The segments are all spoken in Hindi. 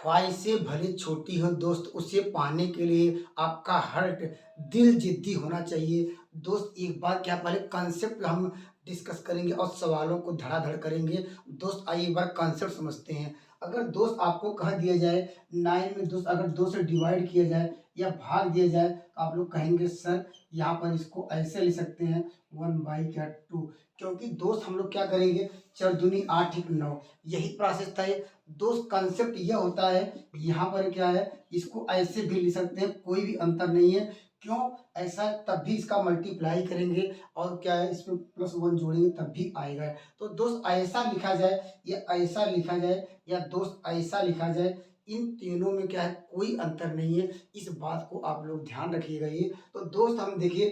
ख्वाहिशें भले छोटी हों दोस्त, उसे पाने के लिए आपका हर्ट दिल ज़िद्दी होना चाहिए। दोस्त एक बार क्या पहले कॉन्सेप्ट हम डिस्कस करेंगे और सवालों को धड़ाधड़ करेंगे। दोस्त आइए एक बार कॉन्सेप्ट समझते हैं। अगर दोस्त आपको कह दिया जाए 9 में दोस्त अगर 2 से डिवाइड किया जाए या भाग दिया जाए तो आप लोग कहेंगे सर यहाँ पर इसको ऐसे लिख सकते हैं 1/2, क्योंकि दोस्त हम लोग क्या करेंगे 4 दूनी 8 एक 9, यही प्रोसेस था ये। दोस्त कंसेप्ट यह होता है यहाँ पर क्या है इसको ऐसे भी लिख सकते हैं, कोई भी अंतर नहीं है। क्यों ऐसा है? तब भी इसका मल्टीप्लाई करेंगे और क्या है इसमें +1 जोड़ेंगे तब भी आएगा। तो दोस्त ऐसा लिखा जाए या ऐसा लिखा जाए या दोस्त ऐसा लिखा जाए, इन तीनों में क्या है कोई अंतर नहीं है। इस बात को आप लोग ध्यान रखिएगा ये। तो दोस्त हम देखिए,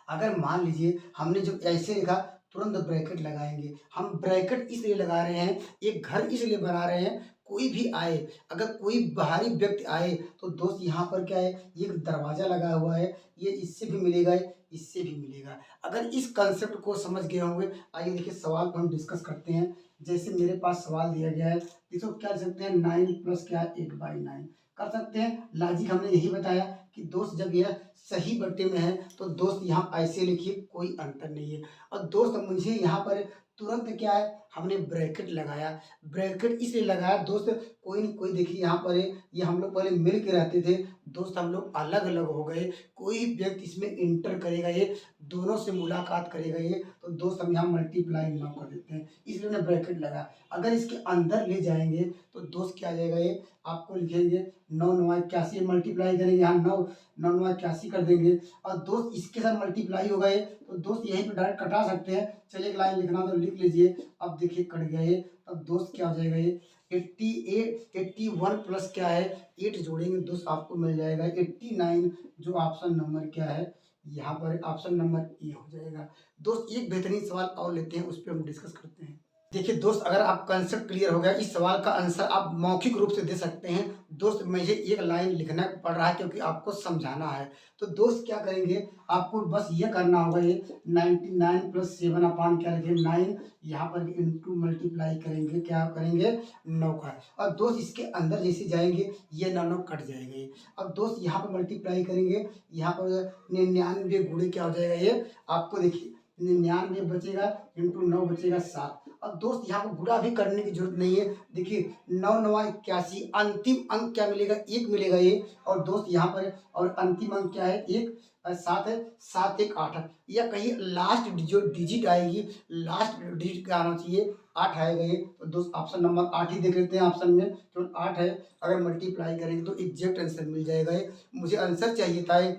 अगर मान लीजिए हमने जो ऐसे लिखा तुरंत ब्रैकेट लगाएंगे। हम ब्रैकेट इसलिए लगा रहे हैं, एक घर इसलिए बना रहे हैं, कोई भी आए, अगर कोई बाहरी व्यक्ति आए तो दोस्त यहाँ पर क्या है एक दरवाजा लगा हुआ है, ये इससे भी मिलेगा, इससे भी मिलेगा। अगर इस कंसेप्ट को समझ गए होंगे, आइए देखिए सवाल को हम डिस्कस करते हैं। जैसे मेरे पास सवाल दिया गया है, इसको क्या लिख सकते हैं 9 प्लस क्या 8/9 कर सकते हैं। लॉजिक हमने यही बताया कि दोस्त जब यह सही बट्टे में है तो दोस्त यहाँ ऐसे लिखिए, कोई अंतर नहीं है। और दोस्त मुझे यहाँ पर तुरंत क्या है हमने ब्रैकेट लगाया। ब्रैकेट इसलिए लगाया दोस्त, कोई नहीं कोई देखिए यहाँ पर है, ये हम लोग पहले मिल के रहते थे, दोस्त हम लोग अलग अलग हो गए, कोई व्यक्ति इसमें इंटर करेगा, ये दोनों से मुलाकात करेगा ये, तो दोस्त हम यहाँ मल्टीप्लाई ना कर देते हैं, इसलिए हमने ब्रैकेट लगाया। अगर इसके अंदर ले जाएंगे तो दोस्त क्या आ जाएगा, ये आपको लिखेंगे 9 9 81 मल्टीप्लाई करेंगे, यहाँ 9 9 9 81 कर देंगे और दोस्त इसके साथ मल्टीप्लाई हो गए तो दोस्त यहीं पे डायरेक्ट कटा सकते हैं। चलिए एक लाइन लिखना तो लिख लीजिए। अब देखिए कट गया ये, अब दोस्त क्या हो जाएगा ये 88 81 प्लस क्या है 8 जोड़ेंगे दोस्त आपको मिल जाएगा 89, जो ऑप्शन नंबर क्या है यहाँ पर ऑप्शन नंबर ए हो जाएगा। दोस्त एक बेहतरीन सवाल और लेते हैं, उस पर हम डिस्कस करते हैं। देखिए दोस्त, अगर आप कंसेप्ट क्लियर हो गया, इस सवाल का आंसर आप मौखिक रूप से दे सकते हैं। दोस्त मुझे एक लाइन लिखना पड़ रहा है क्योंकि आपको समझाना है। तो दोस्त क्या करेंगे, आपको बस ये करना होगा, ये 99 प्लस 7 अपान क्या लिखेंगे 9, यहाँ पर इंटू मल्टीप्लाई करेंगे, क्या करेंगे 9 का। और दोस्त इसके अंदर जैसे जाएंगे ये 9 9 कट जाएगा ये। अब दोस्त यहाँ पर मल्टीप्लाई करेंगे, यहाँ पर 99 गुणे क्या हो जाएगा ये आपको देखिए 99 बचेगा इंटू 9 बचेगा 7। अब दोस्त यहाँ पर गुणा भी करने की जरूरत नहीं है, देखिए 9 9 81, अंतिम अंक क्या मिलेगा 1 मिलेगा ये। और दोस्त यहाँ पर और अंतिम अंक क्या है 1 7 है, 7 1 8 या कहीं लास्ट जो डिजिट आएगी, लास्ट डिजिट क्या आना चाहिए 8 आएगा ये। तो दोस्त ऑप्शन नंबर 8 ही देख लेते हैं, ऑप्शन में केवल 8 है। अगर मल्टीप्लाई करेंगे तो एग्जैक्ट आंसर मिल जाएगा ये। मुझे आंसर चाहिए था ये,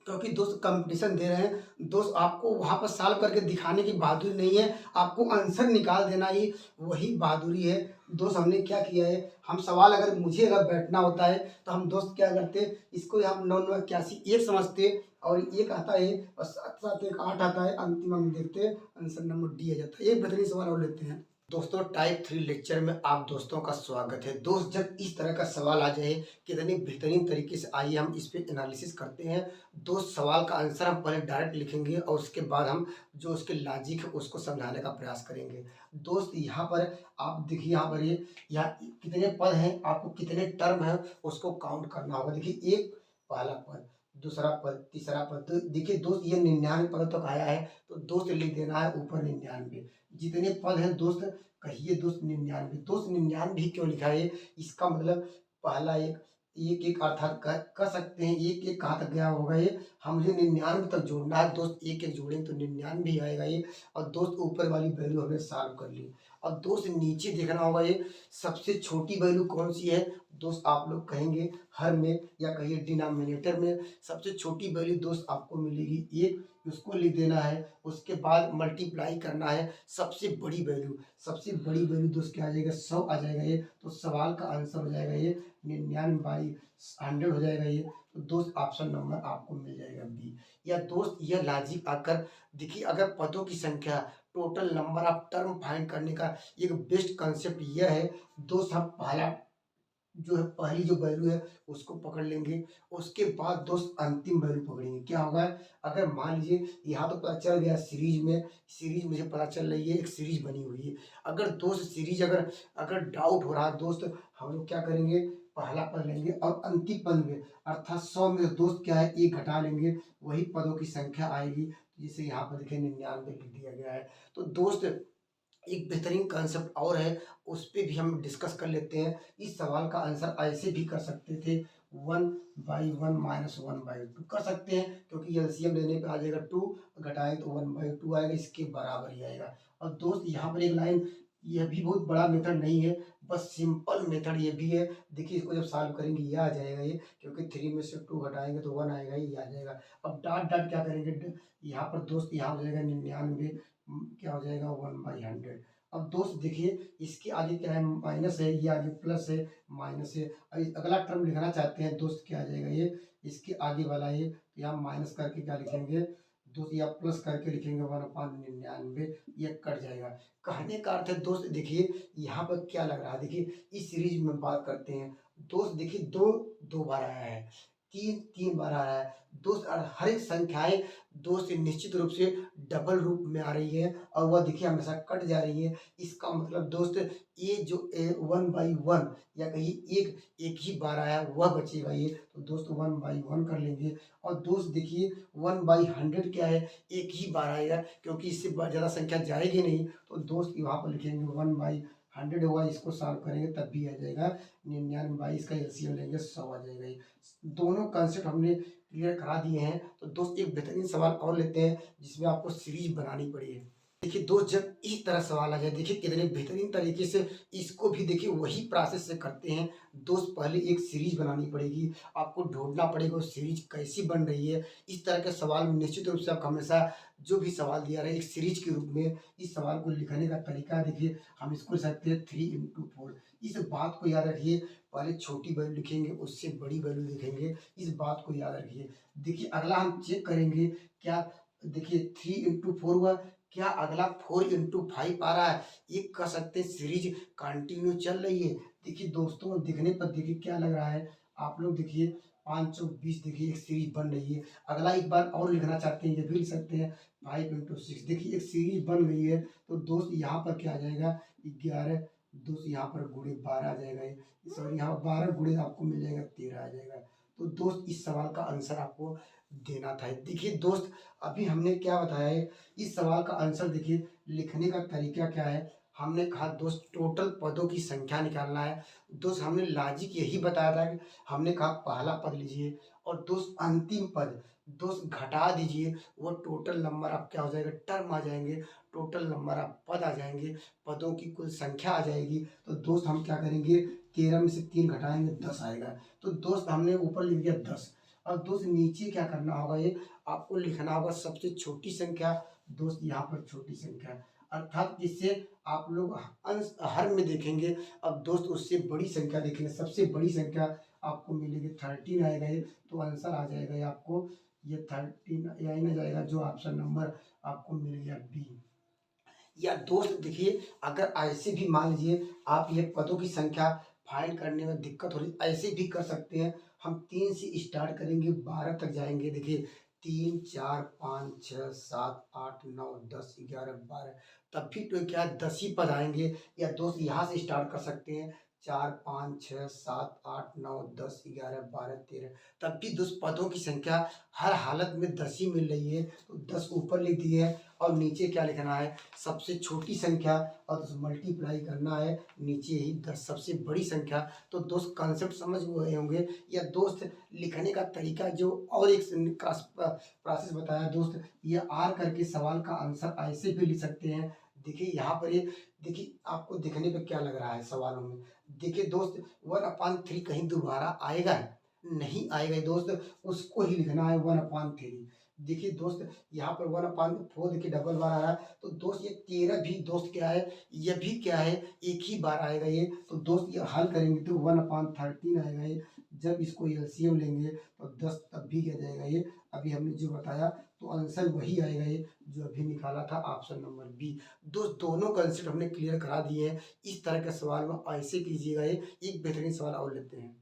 क्योंकि दोस्त कंपटीशन दे रहे हैं, दोस्त आपको वहाँ पर सॉल्व करके दिखाने की बहादुरी नहीं है, आपको आंसर निकाल देना ही वही बहादुरी है। दोस्त हमने क्या किया है, हम सवाल अगर बैठना होता है तो हम दोस्त क्या करते, इसको हम 9 9 81 एक समझते और एक आता है और 7 7 1 8 आता है, अंतिम हम देखते आंसर नंबर डी आ जाता है। एक बेहतरीन सवाल और लेते हैं। दोस्तों टाइप 3 लेक्चर में आप दोस्तों का स्वागत है। दोस्त जब इस तरह का सवाल आ जाए कितनी बेहतरीन तरीके से, आइए हम इस पे एनालिसिस करते हैं। दोस्त सवाल का आंसर हम पहले डायरेक्ट लिखेंगे और उसके बाद हम जो उसके लॉजिक है उसको समझाने का प्रयास करेंगे। दोस्त यहाँ पर आप देखिए, यहाँ पर ये यहाँ कितने पद हैं, आपको कितने टर्म है उसको काउंट करना होगा। देखिए एक पहला पद, दूसरा पद, तीसरा पद, तो देखिए दोस्त ये 99 पद तक आया है तो दोस्त लिख देना है ऊपर 99। जितने पद हैं दोस्त कहिए दोस्त 99। दोस्त 99 क्यों लिखा है, इसका मतलब पहला एक एक एक अर्थात कर सकते हैं, एक एक कहाँ तक गया होगा ये, हम मुझे 99 तक जोड़ना है दोस्त, एक एक जोड़ेंगे तो 99 ही आएगा ये। और दोस्त ऊपर वाली वैल्यू हमने सॉल्व कर ली। और दोस्त नीचे देखना होगा ये सबसे छोटी वैल्यू कौन सी है, दोस्त आप लोग कहेंगे हर में या कहिए डिनोमिनेटर में सबसे छोटी वैल्यू दोस्त आपको मिलेगी 1, उसको लिख देना है। उसके बाद मल्टीप्लाई करना है सबसे बड़ी वैल्यू, सबसे बड़ी वैल्यू दोस्त क्या आ जाएगा 100 आ जाएगा ये। तो सवाल का आंसर हो जाएगा ये 99/100 हो जाएगा ये। तो दोस्त ऑप्शन नंबर आपको मिल जाएगा बी। या दोस्त यह लॉजिक आकर देखिए, अगर पदों की संख्या total number of term find करने का एक बेस्ट कंसेप्ट यह है दोस्त, हम पहला जो है पहली जो वैल्यू है उसको पकड़ लेंगे। उसके बाद दोस्त अंतिम वैल्यू पकड़ेंगे। क्या होगा, अगर मान लीजिए यहाँ तो पता चल गया सीरीज मुझे पता चल रही है, एक सीरीज बनी हुई है। अगर दोस्त सीरीज अगर अगर डाउट हो रहा है दोस्त, हम लोग क्या करेंगे, पहला पद लेंगे और अंतिम पद में अर्थात 100 में दोस्त क्या है, एक घटा लेंगे, वही पदों की संख्या आएगी। जिसे यहाँ पर देखिए 99 लिख दिया गया है। तो दोस्त एक बेहतरीन कंसेप्ट और है, उस पे भी हम डिस्कस कर लेते हैं। इस सवाल का आंसर ऐसे भी कर सकते थे, 1/1 माइनस 1/2 कर सकते हैं, क्योंकि एलसीएम लेने पे आ जाएगा 2, घटाएं तो 1/2 आएगा, इसके बराबर ही आएगा। और दोस्त यहाँ पर एक लाइन, यह भी बहुत बड़ा मेथड नहीं है, बस सिंपल मेथड ये भी है। देखिए इसको जब सॉल्व करेंगे ये आ जाएगा ये, क्योंकि 3 में से 2 घटाएंगे तो 1 आएगा, ये आ जाएगा। अब डॉट डॉट क्या करेंगे, यहाँ पर दोस्त यहाँ हो जाएगा 99, क्या हो जाएगा 1/100। अब दोस्त देखिए इसके आगे क्या है, माइनस है, ये आगे प्लस है, माइनस है। अब अगला टर्म लिखना चाहते हैं दोस्त, क्या आ जाएगा ये, इसके आगे वाला ये, तो यहाँ माइनस करके क्या लिखेंगे दोस्त, या प्लस करके लिखेंगे 1/99, ये कट जाएगा। कहने का अर्थ है दोस्त, देखिए यहाँ पर क्या लग रहा है, देखिए इस सीरीज में बात करते हैं दोस्त, देखिए दो दो बार आया है, तीन तीन बार आया है दोस्त, और हर एक संख्याएं दोस्त निश्चित रूप से डबल रूप में आ रही है, और वह देखिए हमेशा कट जा रही है। इसका मतलब दोस्त ये जो 1/1 या कहीं एक एक ही बार आया वह बचेगा ये, तो दोस्त 1/1 कर लेंगे। और दोस्त देखिए 1/100 क्या है, एक ही बार आएगा, क्योंकि इससे ज़्यादा संख्या जाएगी नहीं, तो दोस्त वहाँ पर लिखेंगे 1/100 होगा, इसको सॉल्व करेंगे तब भी आ जाएगा 99, इसका एलसीएम लेंगे 100 आ जाएगा ये। दोनों कंसेप्ट हमने क्लियर करा दिए हैं। तो दोस्त एक बेहतरीन सवाल और लेते हैं, जिसमें आपको सीरीज बनानी पड़ी है। देखिए दोस्त जब इस तरह सवाल आ जाए, देखिए कितने बेहतरीन तरीके से इसको भी देखिए वही प्रोसेस से करते हैं दोस्त। पहले एक सीरीज बनानी पड़ेगी, आपको ढूंढना पड़ेगा वो सीरीज कैसी बन रही है। इस तरह के सवाल में निश्चित रूप से आप हमेशा जो भी सवाल दिया रहे एक सीरीज के रूप में, इस सवाल को लिखने का तरीका देखिए, हम इसको लिख सकते हैं 3 × 4। इस बात को याद रखिए, पहले छोटी वैल्यू लिखेंगे, उससे बड़ी वैल्यू लिखेंगे, इस बात को याद रखिए। देखिए अगला हम चेक करेंगे, क्या देखिए 3 × 4 हुआ, क्या अगला 4 × 5 आ रहा है, ये कह सकते हैं सीरीज कंटिन्यू चल रही है। देखिए दोस्तों दिखने पर देखिए क्या लग रहा है, आप लोग देखिए 5 × 20 देखिए एक सीरीज बन रही है। अगला एक बार और लिखना चाहते हैं, ये भी लिख सकते हैं 5 × 6, देखिए एक सीरीज बन गई है। तो दोस्त यहाँ पर क्या आ जाएगा 11, दोस्त यहाँ पर गुणे 12 आ जाएगा, ये सॉरी यहाँ 12 गुणे आपको मिल जाएगा 13 आ जाएगा। तो दोस्त इस सवाल का आंसर आपको देना था। देखिए दोस्त अभी हमने क्या बताया है, इस सवाल का आंसर देखिए लिखने का तरीका क्या है। हमने कहा दोस्त टोटल पदों की संख्या निकालना है। दोस्त हमने लॉजिक यही बताया था कि हमने कहा पहला पद लीजिए और दोस्त अंतिम पद दोस्त घटा दीजिए, वो टोटल नंबर आप क्या हो जाएगा, टर्म आ जाएंगे, टोटल नंबर आप पद आ जाएंगे, पदों की कुल संख्या आ जाएगी। तो दोस्त हम क्या करेंगे, 13 में से 3 घटाएंगे 10 आएगा। तो दोस्त हमने ऊपर लिख दिया 10। अब दोस्त नीचे क्या करना होगा, ये आपको लिखना होगा सबसे छोटी संख्या, दोस्त यहाँ पर छोटी संख्या, अर्थात जिससे आप लोग अंश हर में देखेंगे। अब दोस्त उससे बड़ी संख्या देखेंगे, सबसे बड़ी संख्या आपको मिलेगी 13 आएगा ये, तो आंसर आ जाएगा ये आपको, ये 13 यही आ जाएगा, जो ऑप्शन नंबर आपको मिल गया बी। या दोस्त देखिए अगर ऐसे भी मान लीजिए आप ये पदों की संख्या फाइंड करने में दिक्कत हो रही, ऐसे भी कर सकते हैं। हम 3 से स्टार्ट करेंगे 12 तक जाएंगे, देखिए 3 4 5 6 7 8 9 10 11 12, तब भी तो क्या 10 ही पद आएंगे। या दोस्त यहाँ से स्टार्ट कर सकते हैं 4 5 6 7 8 9 10 11 12 13, तब भी दोस्त पदों की संख्या हर हालत में 10 ही मिल रही है। तो 10 ऊपर लिख दिए है और नीचे क्या लिखना है, सबसे छोटी संख्या और उसे मल्टीप्लाई करना है, नीचे ही 10 सबसे बड़ी संख्या। तो दोस्त कॉन्सेप्ट समझ गए होंगे। या दोस्त लिखने का तरीका जो और एक प्रोसेस बताया दोस्त, ये आर करके सवाल का आंसर ऐसे भी लिख सकते हैं। देखिए यहाँ पर ये देखिए आपको देखने पे क्या लग रहा है सवालों में, देखिए दोस्त 1/3 कहीं दोबारा आएगा, नहीं आएगा दोस्त, उसको ही लिखना है 1/3। देखिए दोस्त यहाँ पर 1/4 देखिए डबल बार आ रहा है, तो दोस्त ये 13 भी दोस्त क्या है, ये भी क्या है, एक ही बार आएगा ये। तो दोस्त ये हल करेंगे तो 1/13 आएगा ये, जब इसको एलसीएम लेंगे तो 10 तब भी क्या जाएगा ये, अभी हमने जो बताया। तो आंसर वही आएगा ये जो अभी निकाला था, ऑप्शन नंबर बी। दोस्त दोनों कंसेप्ट हमने क्लियर करा दिए हैं। इस तरह के सवाल में ऐसे कीजिएगा। ये एक बेहतरीन सवाल और लेते हैं।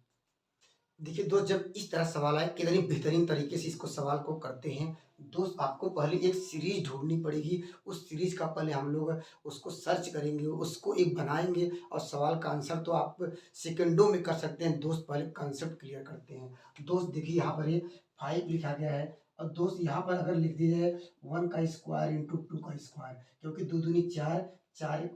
देखिए दोस्त, जब इस तरह सवाल आए, कितनी बेहतरीन तरीके से इसको सवाल को करते हैं। दोस्त आपको पहले एक सीरीज ढूंढनी पड़ेगी। उस सीरीज का पहले हम लोग उसको सर्च करेंगे, उसको एक बनाएंगे और सवाल का आंसर तो आप सेकंडों में कर सकते हैं। दोस्त पहले कंसेप्ट क्लियर करते हैं। दोस्त देखिए यहाँ पर ये 5 लिखा गया है और दोस्त यहाँ पर अगर लिख दिया जाए 1 का स्क्वायर इंटू 2 का स्क्वायर, क्योंकि 2 दूनी 4, 4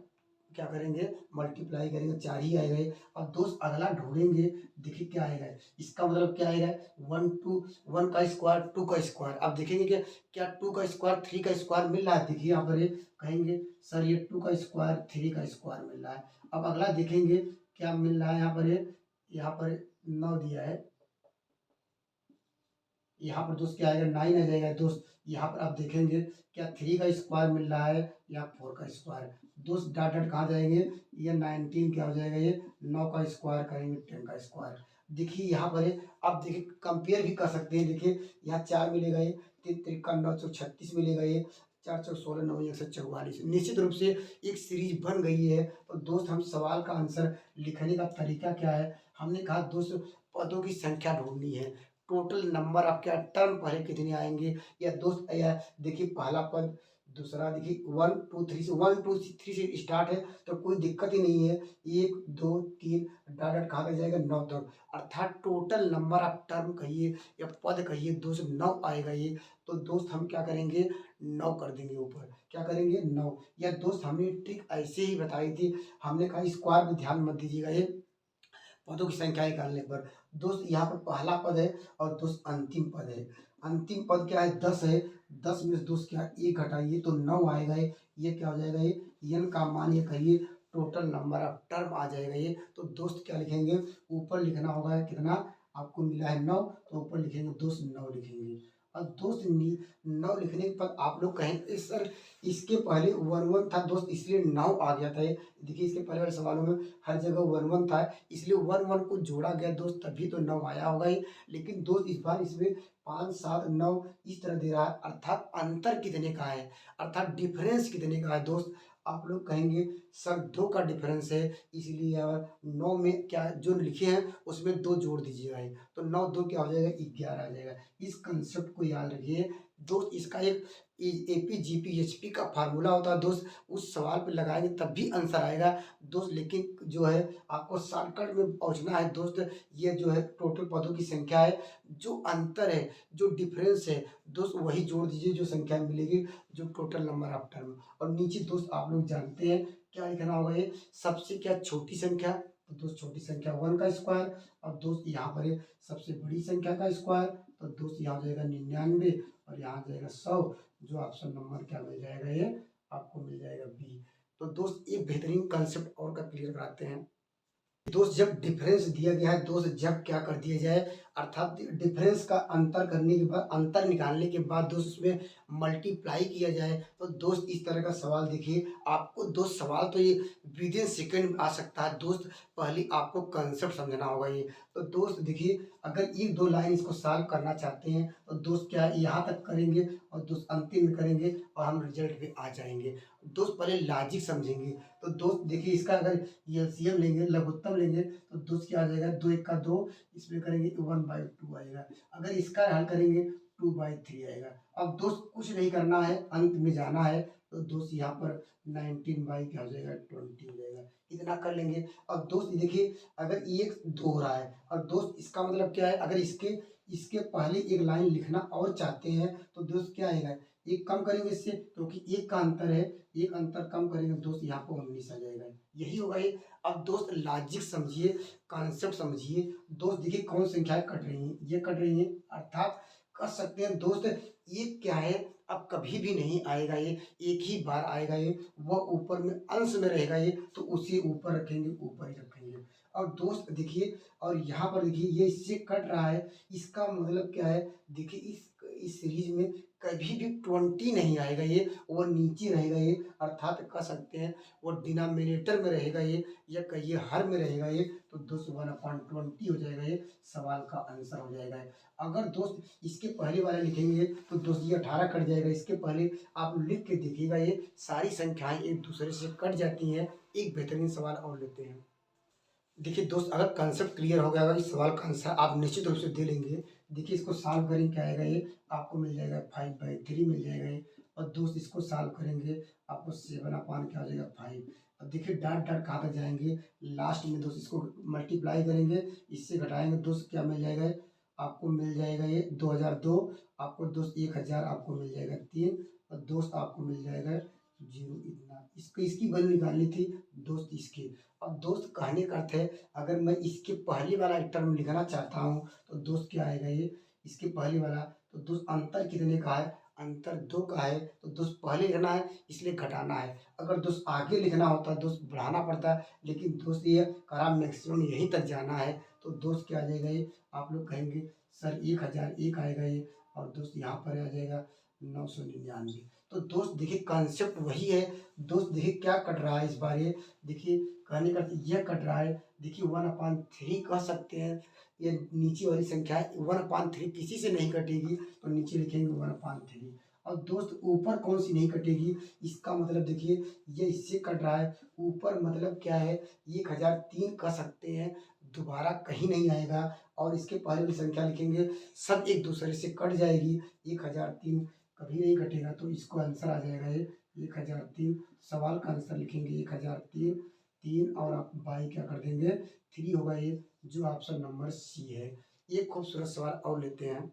क्या करेंगे मल्टीप्लाई करेंगे, 4 ही आएगा ये। और दोस्त अगला ढूंढेंगे, देखिए क्या आएगा। इसका मतलब क्या आएगा, 1 का स्क्वायर 2 का स्क्वायर। अब देखेंगे कि क्या 2 का स्क्वायर 3 का स्क्वायर मिल रहा है। देखिए यहाँ पर ये कहेंगे सर ये 2 का स्क्वायर 3 का स्क्वायर मिल रहा है। अब अगला देखेंगे क्या मिल रहा है। यहाँ पर 9 दिया है, यहाँ पर दोस्त क्या आएगा 9 आ जाएगा। दोस्त यहाँ पर आप देखेंगे क्या 3 का स्क्वायर मिल रहा है या 4 का स्क्वायर। दोस्त डॉट डॉट कहाँ जाएंगे, ये 19 क्या हो जाएगा, ये 9 का स्क्वायर करेंगे 10 का स्क्वायर। देखिए यहाँ पर आप देखिए कंपेयर भी कर सकते हैं। देखिए यहाँ 4 मिलेगा, ये 3 त्रिका 9 चौक 36 मिलेगा, ये 4 चौक 16 9 144। निश्चित रूप से एक सीरीज बन गई है। तो दोस्त हम सवाल का आंसर लिखने का तरीका क्या है, हमने कहा दोस्त पदों की संख्या ढूंढनी है। टोटल नंबर ऑफ क्या टर्म पहले कितने आएंगे, या दोस्त या देखिए पहला पद, दूसरा देखिए 1 2 3 से 1 2 3 से स्टार्ट है तो कोई दिक्कत ही नहीं है। 1 2 3 डॉट डॉट कहाँ तक जाएगा 9 तक, अर्थात टोटल नंबर ऑफ टर्म कहिए या पद कहिए दोस्त 9 आएगा ये। तो दोस्त हम क्या करेंगे 9 कर देंगे ऊपर, क्या करेंगे 9। या दोस्त हमने ट्रिक ऐसे ही बताई थी, हमने कहा स्क्वायर में ध्यान मत दीजिएगा ये पदों की संख्या निकालने पर। दोस्त यहाँ पर पहला पद है और दोस्त अंतिम पद है। अंतिम पद क्या है 10 है, 10 में से दोस्त क्या 1 घटाइए तो 9 आएगा ये क्या हो जाएगा, ये n का मान ये कहिए टोटल नंबर ऑफ टर्म आ जाएगा ये। तो दोस्त क्या लिखेंगे, ऊपर लिखना होगा कितना आपको मिला है 9, तो ऊपर लिखेंगे दोस्त 9 लिखेंगे। और दोस्त 9 लिखने के बाद आप लोग कहेंगे सर इसके पहले 1 1 था दोस्त इसलिए 9 आ गया था ये। देखिए इसके पहले वाले सवालों में हर जगह 1 1 था इसलिए 1 1 को जोड़ा गया दोस्त, तभी तो 9 आया होगा ही। लेकिन दोस्त इस बार इसमें 5 7 9 इस तरह दे रहा है, अर्थात अंतर कितने का है, अर्थात डिफरेंस कितने का है। दोस्त आप लोग कहेंगे सर 2 का डिफरेंस है, इसलिए 9 में क्या जो लिखे हैं उसमें 2 जोड़ दीजिएगा ये, तो 9 2 क्या हो जाएगा 11 आ जाएगा। इस कंसेप्ट को याद रखिए दोस्त। इसका एक AP GP HP का फार्मूला होता है दोस्त, उस सवाल पे लगाएंगे तब भी आंसर आएगा दोस्त। लेकिन जो है आपको शॉर्टकट में पहुंचना है दोस्त। ये जो है टोटल पदों की संख्या है, जो अंतर है जो डिफरेंस है दोस्त वही जोड़ दीजिए जो संख्या मिलेगी, जो टोटल नंबर ऑफ टर्म। और नीचे दोस्त आप लोग जानते हैं क्या लिखना होगा, ये सबसे क्या छोटी संख्या, तो दोस्त छोटी संख्या 1 का स्क्वायर। और दोस्त यहाँ पर है सबसे बड़ी संख्या का स्क्वायर, तो दोस्त यहाँ हो जाएगा 99 और यहाँ आ जाएगा 100, जो ऑप्शन नंबर क्या मिल जाएगा, ये आपको मिल जाएगा बी। तो दोस्त एक बेहतरीन कंसेप्ट और का क्लियर कराते हैं। दोस्त जब डिफरेंस दिया गया है दोस्त, जब क्या कर दिया जाए, अर्थात डिफरेंस का अंतर करने के बाद, अंतर निकालने के बाद दोस्त उसमें मल्टीप्लाई किया जाए। तो दोस्त इस तरह का सवाल देखिए आपको दोस्त, सवाल तो ये विद इन सेकेंड में आ सकता है दोस्त, पहले आपको कंसेप्ट समझना होगा ये। तो दोस्त देखिए अगर एक दो लाइन इसको सॉल्व करना चाहते हैं तो दोस्त क्या यहाँ तक करेंगे और दोस्त अंतिम में करेंगे और हम रिजल्ट पे आ जाएंगे। दोस्त पहले लॉजिक समझेंगे। तो दोस्त देखिए इसका अगर एलसीएम लेंगे, लघुत्तम लेंगे, तो दोस्त क्या आ जाएगा 2 1 का 2, इसमें करेंगे 1/2 आएगा। अगर इसका हल करेंगे 2/3 आएगा। अब दोस्त कुछ नहीं करना है, अंत में जाना है, तो दोस्त यहाँ पर 19 बाई क्या हो जाएगा 20 हो जाएगा। इतना कर लेंगे। अब दोस्त देखिए अगर एक 2 हो रहा है और दोस्त इसका मतलब क्या है, अगर इसके इसके पहले एक लाइन लिखना और चाहते हैं तो दोस्त क्या आएगा, एक कम करेंगे इससे, क्योंकि एक का अंतर है, एक अंतर कम करेंगे दोस्त यहाँ पर 19 आ जाएगा। यही होगा ये। अब दोस्त लॉजिक समझिए, कॉन्सेप्ट समझिए। दोस्त देखिए कौन संख्याएं कट रही हैं, ये कट रही हैं, अर्थात कर सकते हैं दोस्त ये क्या है, अब कभी भी नहीं आएगा ये, एक ही बार आएगा ये, वह ऊपर में अंश में रहेगा ये, तो उसे ऊपर रखेंगे, ऊपर ही रखेंगे। और दोस्त देखिए और यहाँ पर देखिए ये इससे कट रहा है, इसका मतलब क्या है, देखिए इस सीरीज में कभी भी 20 नहीं आएगा, ये वो नीचे रहेगा ये, अर्थात कह सकते हैं वो डिनोमिनेटर में रहेगा ये, या कहिए हर में रहेगा ये। तो दोस्त 1/20 हो जाएगा, ये सवाल का आंसर हो जाएगा। अगर दोस्त इसके पहले वाला लिखेंगे तो दोस्त ये 18 कट जाएगा। इसके पहले आप लिख के देखिएगा, ये सारी संख्याएं एक दूसरे से कट जाती हैं। एक बेहतरीन सवाल और लेते हैं। देखिए दोस्त, अगर कंसेप्ट क्लियर हो गया, अगर इस सवाल का आंसर आप निश्चित रूप से दे लेंगे। देखिए इसको सॉल्व करेंगे, क्या आएगा ये, आपको मिल जाएगा 5/3 मिल जाएगा ये। और दोस्त इसको सॉल्व करेंगे, आपको 7 क्या हो जाएगा 5। अब देखिए डाट डाट कहाँ तक जाएंगे, लास्ट में दोस्त इसको मल्टीप्लाई करेंगे, इससे घटाएंगे दोस्त, क्या मिल जाएगा, आपको मिल जाएगा ये 2002। आपको दोस्त 1000 आपको मिल जाएगा 3। और दोस्त आपको मिल जाएगा 0 इतना। इसको इसकी वैल्यू निकालनी थी दोस्त इसकी। अब दोस्त कहने का अर्थ है, अगर मैं इसके पहले वाला एक टर्म लिखना चाहता हूँ तो दोस्त क्या आएगा ये, इसके पहले वाला। तो दोस्त अंतर कितने का है, अंतर 2 का है। तो दोस्त पहले लिखना है इसलिए घटाना है। अगर दोस्त आगे लिखना होता दोस्त बढ़ाना पड़ता है, लेकिन दोस्त ये करा मैक्सिमम यहीं तक जाना है। तो दोस्त क्या आ जाएगा ये, आप लोग कहेंगे सर 1001 आएगा ये। और दोस्त यहाँ पर आ जाएगा 999। तो दोस्त देखिए कंसेप्ट वही है। दोस्त देखिए क्या कट रहा है इस बार, ये देखिए कहने का यह कट रहा है। देखिए 1/3 कह सकते हैं, ये नीचे वाली संख्या है 1/3 किसी से नहीं कटेगी, तो नीचे लिखेंगे 1/3। और दोस्त ऊपर कौन सी नहीं कटेगी, इसका मतलब देखिए ये इससे कट रहा है, ऊपर मतलब क्या है 1003 कह सकते हैं, दोबारा कहीं नहीं आएगा। और इसके पहले वाली संख्या लिखेंगे, सब एक दूसरे से कट जाएगी, 1003 कभी नहीं कटेगा। तो इसको आंसर आ जाएगा ये 1003। सवाल का आंसर लिखेंगे 1003 3, और आप बाई क्या कर देंगे 3 होगा ये, जो ऑप्शन नंबर सी है। एक खूबसूरत सवाल और लेते हैं।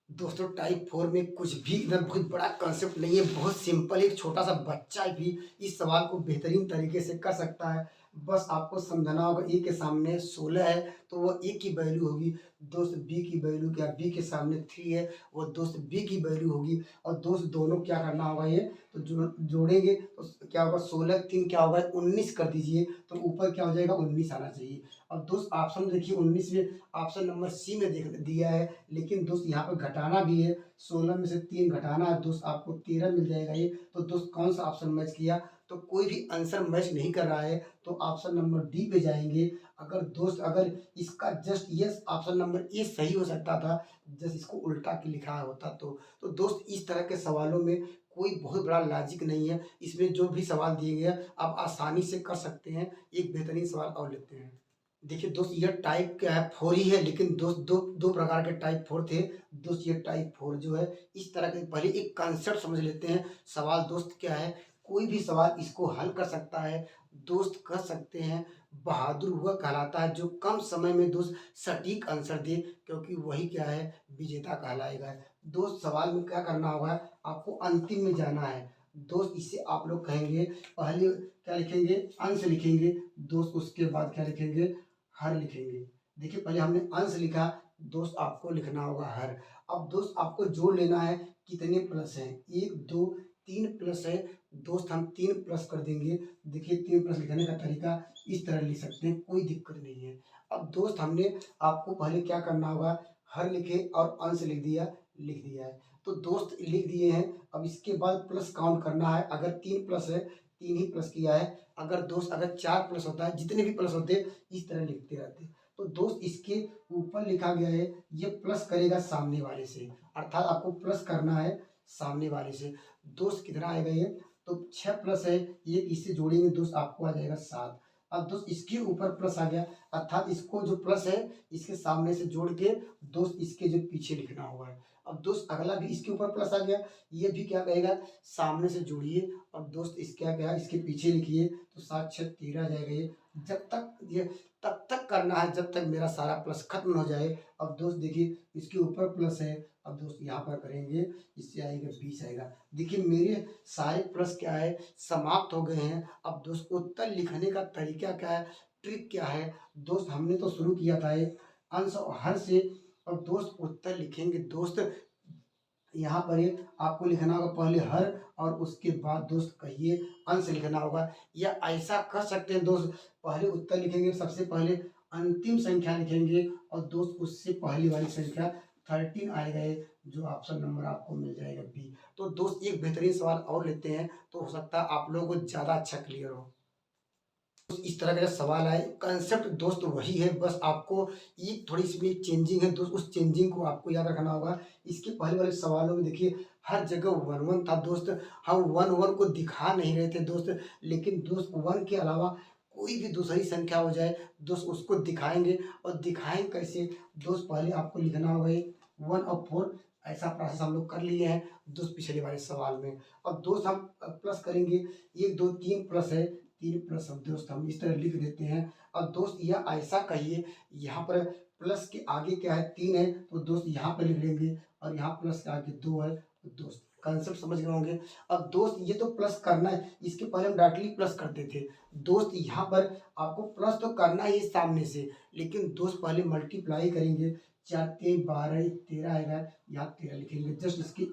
दोस्तों टाइप 4 में कुछ भी इधर बहुत बड़ा कंसेप्ट नहीं है, बहुत सिंपल, एक छोटा सा बच्चा भी इस सवाल को बेहतरीन तरीके से कर सकता है। बस आपको समझना होगा, ए के सामने 16 है तो वो ए की वैल्यू होगी, दोस्त बी की वैल्यू क्या, बी के सामने 3 है वो दोस्त बी की वैल्यू होगी। और दोस्त दोनों क्या करना होगा, ये तो जोड़ेंगे तो क्या होगा, 16 3 क्या होगा 19 कर दीजिए, तो ऊपर क्या हो जाएगा 19 आना चाहिए। अब दोस्त ऑप्शन देखिए 19 में ऑप्शन नंबर सी में देख दिया है, लेकिन दोस्त यहाँ पर घटाना भी है, 16 में से 3 घटाना है दोस्त, आपको 13 मिल जाएगा ये। तो दोस्त कौन सा ऑप्शन मैच किया, तो कोई भी आंसर मैच नहीं कर रहा है, तो ऑप्शन नंबर डी पे जाएंगे। अगर इसका just yes option number A सही हो सकता था, जस्ट इसको उल्टा के लिखा होता तो दोस्त इस तरह के सवालों में कोई बहुत बड़ा लॉजिक नहीं है। इसमें जो भी सवाल दिए गए आप आसानी से कर सकते हैं। एक बेहतरीन सवाल और लेते हैं। देखिए दोस्त ये टाइप क्या है 4 ही है, लेकिन दोस्त दो दो प्रकार के टाइप 4 थे। दोस्त ये टाइप 4 जो है इस तरह के, पहले एक कॉन्सेप्ट समझ लेते हैं। सवाल दोस्त क्या है, कोई भी सवाल इसको हल कर सकता है। दोस्त कह सकते हैं बहादुर वह कहलाता है जो कम समय में दोस्त सटीक आंसर दे, क्योंकि वही क्या है विजेता कहलाएगा। दोस्त सवाल में क्या करना होगा, आपको अंतिम में जाना है। दोस्त इसे आप लोग कहेंगे, पहले क्या लिखेंगे अंश लिखेंगे दोस्त, उसके बाद क्या लिखेंगे हर लिखेंगे। देखिए पहले हमने अंश लिखा, दोस्त आपको लिखना होगा हर। अब दोस्त आपको जोड़ लेना है कितने प्लस हैं, 1 2 3 प्लस है दोस्त, हम 3 प्लस कर देंगे। देखिए 3 प्लस लिखने का तरीका इस तरह लिख सकते हैं, कोई दिक्कत नहीं है। अब दोस्त हमने आपको पहले क्या करना होगा, हर लिखे और अंश लिख दिया है, तो दोस्त लिख दिए हैं। अब इसके बाद प्लस काउंट करना है, अगर 3 प्लस है 3 ही प्लस किया है। अगर 4 प्लस होता है, जितने भी प्लस होते इस तरह लिखते रहते। तो दोस्त इसके ऊपर लिखा गया है, ये प्लस करेगा सामने वाले से, अर्थात आपको प्लस करना है सामने वाले से। दोस्त कितना आएगा ये, तो 6 प्लस है, ये इससे जोड़ेंगे दोस्त आपको आ जाएगा 7। अब दोस्त इसके ऊपर प्लस आ गया, अर्थात इसको जो प्लस है इसके सामने से जोड़ के दोस्त इसके जो पीछे लिखना होगा। अब दोस्त अगला भी इसके ऊपर प्लस आ गया, ये भी क्या कहेगा सामने से जोड़िए, और दोस्त इस क्या कहा इसके पीछे लिखिए, तो 7 6 13 जाएगा ये। जब तक ये तब तक करना है जब तक मेरा सारा प्लस खत्म हो जाए। अब दोस्त देखिए इसके ऊपर प्लस है, अब दोस्त यहाँ पर करेंगे, इससे आएगा 20 आएगा। देखिए मेरे सारे प्लस क्या है समाप्त हो गए हैं। अब दोस्त उत्तर लिखने का तरीका क्या है, ट्रिक क्या है, दोस्त हमने तो शुरू किया था एक अंश और हर से। और दोस्त उत्तर लिखेंगे दोस्त, यहाँ पर ये आपको लिखना होगा पहले हर, और उसके बाद दोस्त कहिए अंश लिखना होगा। या ऐसा कर सकते हैं दोस्त, पहले उत्तर लिखेंगे, सबसे पहले अंतिम संख्या लिखेंगे, और दोस्त उससे पहली वाली संख्या 13 आएगा ये, जो ऑप्शन नंबर आपको मिल जाएगा बी। तो दोस्त एक बेहतरीन सवाल और लेते हैं, तो हो सकता है आप लोगों को ज़्यादा अच्छा क्लियर हो। तो इस तरह का जब सवाल आए, कंसेप्ट दोस्त वही है, बस आपको एक थोड़ी सी भी चेंजिंग है दोस्त, उस चेंजिंग को आपको याद रखना होगा। इसके पहले वाले सवालों में देखिए हर जगह वन वन था दोस्त, हम वन वन को दिखा नहीं रहे थे दोस्त, लेकिन दोस्त वन के अलावा कोई भी दूसरी संख्या हो जाए दोस्त उसको दिखाएंगे। और दिखाएंगे कैसे दोस्त, पहले आपको लिखना होगा ये 1 और 4, ऐसा प्रोसेस हम लोग कर लिए हैं दोस्त पिछले वाले सवाल में। और दोस्त हम प्लस करेंगे, 1 2 3 प्लस है, 3 प्लस हम दोस्त हम इस तरह लिख देते हैं। और दोस्त यह ऐसा कहिए, यहाँ पर प्लस के आगे क्या है 3 है, तो दोस्त यहाँ पर लिख लेंगे, और यहाँ प्लस के आगे 2 है, तो दोस्त कंसेप्ट समझ गए होंगे। अब दोस्त ये तो प्लस करना है, इसके पहले हम डायरेक्टली प्लस करते थे दोस्त, यहाँ पर आपको प्लस तो करना ही है सामने से, लेकिन दोस्त पहले मल्टीप्लाई करेंगे। 4 3 12 13 आएगा, यहाँ 13 लिखेंगे, जस्ट इसके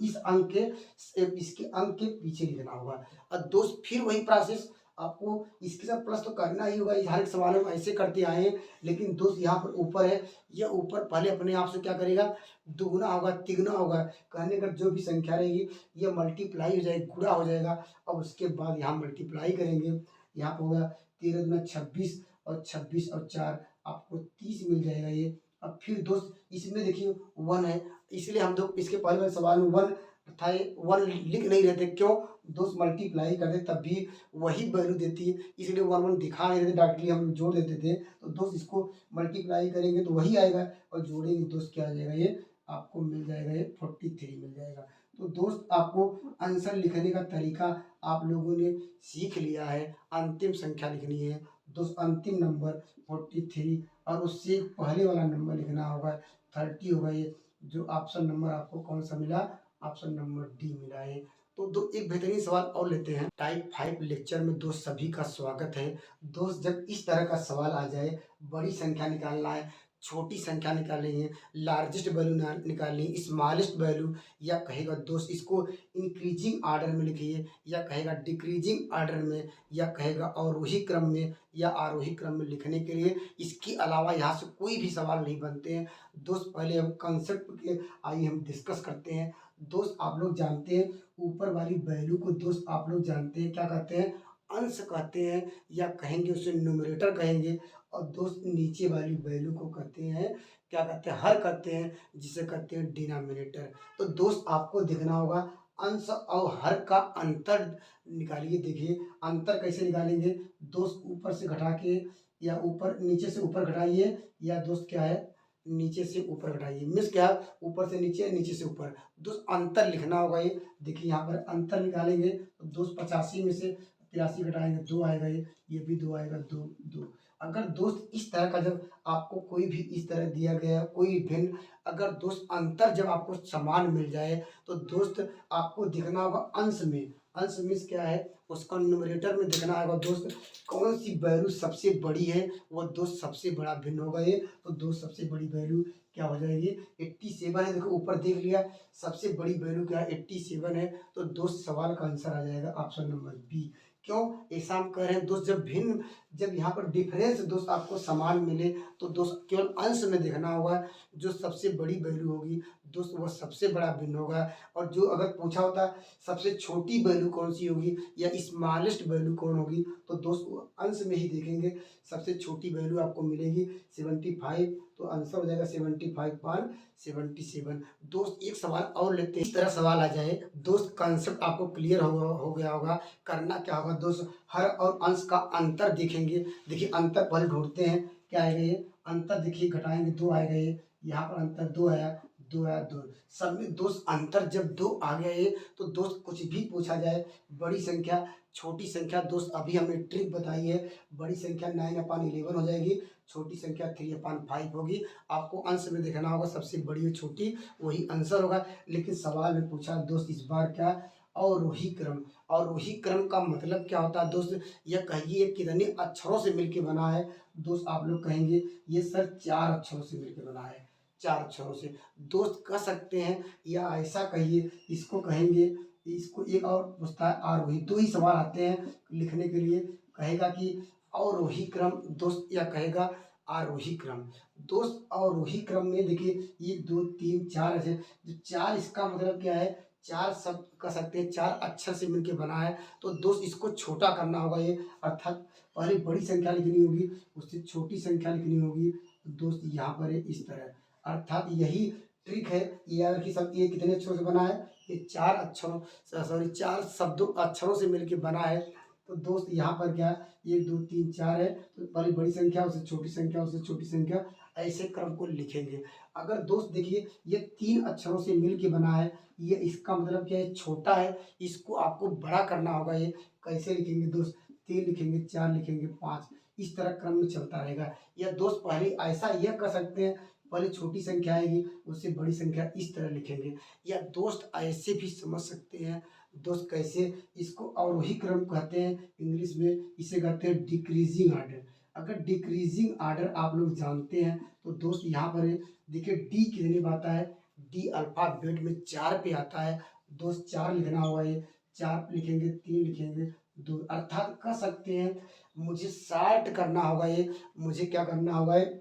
अंक के पीछे लिखना होगा। और दोस्त फिर वही प्रोसेस आपको इसके साथ प्लस तो करना ही होगा, हर एक सवाल में ऐसे करते आए हैं। लेकिन दोस्त यहाँ पर ऊपर है, यह ऊपर पहले अपने आप से क्या करेगा, दुगुना होगा तिगुना होगा, कहने का जो भी संख्या रहेगी यह मल्टीप्लाई हो जाएगी, गुणा हो जाएगा। अब उसके बाद यहाँ मल्टीप्लाई करेंगे, यहाँ पर होगा 13 दूना 26, और 26 और 4 आपको 30 मिल जाएगा ये। अब फिर दोस्त इसमें देखिए 1 है, इसलिए हम लोग इसके पहले वाले सवाल में 1 था, 1 लिख नहीं रहे थे, क्यों दोस्त, मल्टीप्लाई करते तब भी वही वैल्यू देती है, इसलिए 1 1 दिखा नहीं रहे थे, डायरेक्टली हम जोड़ देते थे। तो दोस्त इसको मल्टीप्लाई करेंगे तो वही आएगा, और जोड़ेंगे दोस्त क्या आ जाएगा, ये आपको मिल जाएगा, ये 43 मिल जाएगा। तो दोस्त आपको आंसर लिखने का तरीका आप लोगों ने सीख लिया है, अंतिम संख्या लिखनी है दोस्त, अंतिम नंबर 43, और उससे पहले वाला नंबर लिखना होगा 30 होगा ये, जो ऑप्शन नंबर आपको कौन सा मिला, ऑप्शन नंबर डी मिला है। तो दो एक बेहतरीन सवाल और लेते हैं। टाइप 5 लेक्चर में दोस्त सभी का स्वागत है दोस्त। जब इस तरह का सवाल आ जाए, बड़ी संख्या निकालना है, छोटी संख्या निकालनी है, लार्जेस्ट वैल्यू निकालनी है, स्मॉलेस्ट वैल्यू, या कहेगा दोस्त इसको इंक्रीजिंग ऑर्डर में लिखिए, या कहेगा डिक्रीजिंग ऑर्डर में, या कहेगा अवरोही क्रम में या आरोही क्रम में लिखने के लिए, इसके अलावा यहाँ से कोई भी सवाल नहीं बनते हैं दोस्त। पहले हम कंसेप्ट के आइए हम डिस्कस करते हैं दोस्त। आप लोग जानते हैं ऊपर वाली वैल्यू को दोस्त, आप लोग जानते हैं क्या कहते हैं, अंश कहते हैं, या कहेंगे उसे न्यूमरेटर कहेंगे। और दोस्त नीचे वाली वैल्यू को कहते हैं, क्या कहते हैं, हर कहते हैं, जिसे कहते हैं डिनोमिनेटर। तो दोस्त आपको देखना होगा अंश और हर का अंतर निकालिए। देखिए अंतर कैसे निकालेंगे दोस्त, ऊपर से घटा के, या ऊपर नीचे से ऊपर घटाइए, या दोस्त क्या है नीचे से ऊपर घटाइए, मीन्स क्या, ऊपर से नीचे, नीचे से ऊपर, दोस्त अंतर लिखना होगा ये। देखिए यहाँ पर अंतर निकालेंगे तो दोस्त 85 में से 83 घटाएंगे 2 आएगा, ये भी 2 आएगा, 2 2। अगर दोस्त इस तरह का जब आपको कोई भी इस तरह दिया गया कोई भिन्न, अगर दोस्त अंतर जब आपको समान मिल जाए, तो दोस्त आपको दिखना होगा अंश में। अंश मीन्स क्या है, उसका न्यूमरेटर में दिखना होगा दोस्त कौन सी वैल्यू सबसे बड़ी है, वो दोस्त सबसे बड़ा भिन्न होगा ये। तो दोस्त सबसे बड़ी वैल्यू क्या हो जाएगी, 87 है। देखो ऊपर देख लिया, सबसे बड़ी वैल्यू क्या है, 87 है। तो दोस्त सवाल का आंसर आ जाएगा ऑप्शन नंबर बी। क्यों ऐसा हम कह रहे हैं दोस्त, जब भिन्न, जब यहाँ पर डिफरेंस दोस्त आपको समान मिले, तो दोस्त केवल अंश में देखना होगा, जो सबसे बड़ी वैल्यू होगी दोस्त वो सबसे बड़ा भिन्न होगा। और जो अगर पूछा होता सबसे छोटी वैल्यू कौन सी होगी या स्मॉलेस्ट वैल्यू कौन होगी, तो दोस्त वो अंश में ही देखेंगे, सबसे छोटी वैल्यू आपको मिलेगी 75, तो आंसर हो जाएगा 75/77। दोस्त एक सवाल और लेते हैं, इस तरह सवाल आ जाए दोस्त, कंसेप्ट आपको क्लियर हो गया होगा। करना क्या होगा दोस्त, हर और अंश का अंतर देखेंगे। देखिए अंतर पहले ढूंढते हैं, क्या आएगा ये अंतर, देखिए घटाएंगे 2 आएगा, ये यहाँ पर अंतर 2 आया, 2 आया, 2 सब में दोस्त अंतर जब 2 आ गया ये, तो दोस्त कुछ भी पूछा जाए, बड़ी संख्या छोटी संख्या, दोस्त अभी हमने ट्रिक बताई है, बड़ी संख्या 9/11 हो जाएगी, छोटी संख्या 3/5 होगी। आपको अंश में देखना होगा, सबसे बड़ी और छोटी वही आंसर होगा। लेकिन सवाल में पूछा दोस्त इस बार क्या, अवरोही क्रम। अवरोही क्रम का मतलब क्या होता है दोस्त, यह कहिए कितने अक्षरों से मिलकर बना है दोस्त, आप लोग कहेंगे ये सर 4 अक्षरों से मिलकर बना है, 4 अक्षरों से दोस्त कह सकते हैं, या ऐसा कहिए इसको कहेंगे। इसको एक और पूछता है आरोही, 2 ही सवाल आते हैं लिखने के लिए, कहेगा कि अवरोही क्रम दोस्त, या कहेगा आरोही क्रम। दोस्त आरोही क्रम में देखिए 1 2 3 4 ऐसे जो 4 इसका मतलब क्या है, 4 शब्द कह सकते हैं, 4 अक्षर से मिलके बना है। तो दोस्त इसको छोटा करना होगा ये, अर्थात पहले बड़ी संख्या लिखनी होगी, उससे छोटी संख्या लिखनी होगी। तो दोस्त यहाँ पर है इस तरह, अर्थात यही ट्रिक है। ये यार कि सब ये कितने अक्षरों से बना है, ये 4 अक्षरों, सॉरी 4 शब्दों अक्षरों से मिलके बना है। तो दोस्त यहाँ पर क्या है, 1 2 3 4 है, तो पहले बड़ी संख्या उससे छोटी संख्या उससे छोटी संख्या, ऐसे क्रम को लिखेंगे। अगर दोस्त देखिए ये 3 अक्षरों से मिल के बना है, ये इसका मतलब क्या है, छोटा है, इसको आपको बड़ा करना होगा। ये कैसे लिखेंगे दोस्त, 3 लिखेंगे, 4 लिखेंगे, 5, इस तरह क्रम में चलता रहेगा। या दोस्त पहले ऐसा यह कर सकते हैं, पहले छोटी संख्या आएगी उससे बड़ी संख्या इस तरह लिखेंगे। या दोस्त ऐसे भी समझ सकते हैं दोस्त, कैसे, इसको अवरोही क्रम कहते हैं इंग्लिश में, इसे कहते हैं डिक्रीजिंग आर्डर। अगर डिक्रीजिंग आर्डर आप लोग जानते हैं तो दोस्त यहाँ पर देखिए डी कितने में आता है, डी अल्फाबेट में 4 पे आता है। दोस्त 4 लिखना होगा, ये 4 लिखेंगे, 3 लिखेंगे, 2, अर्थात कह सकते हैं मुझे शार्ट करना होगा। ये मुझे क्या करना होगा, ये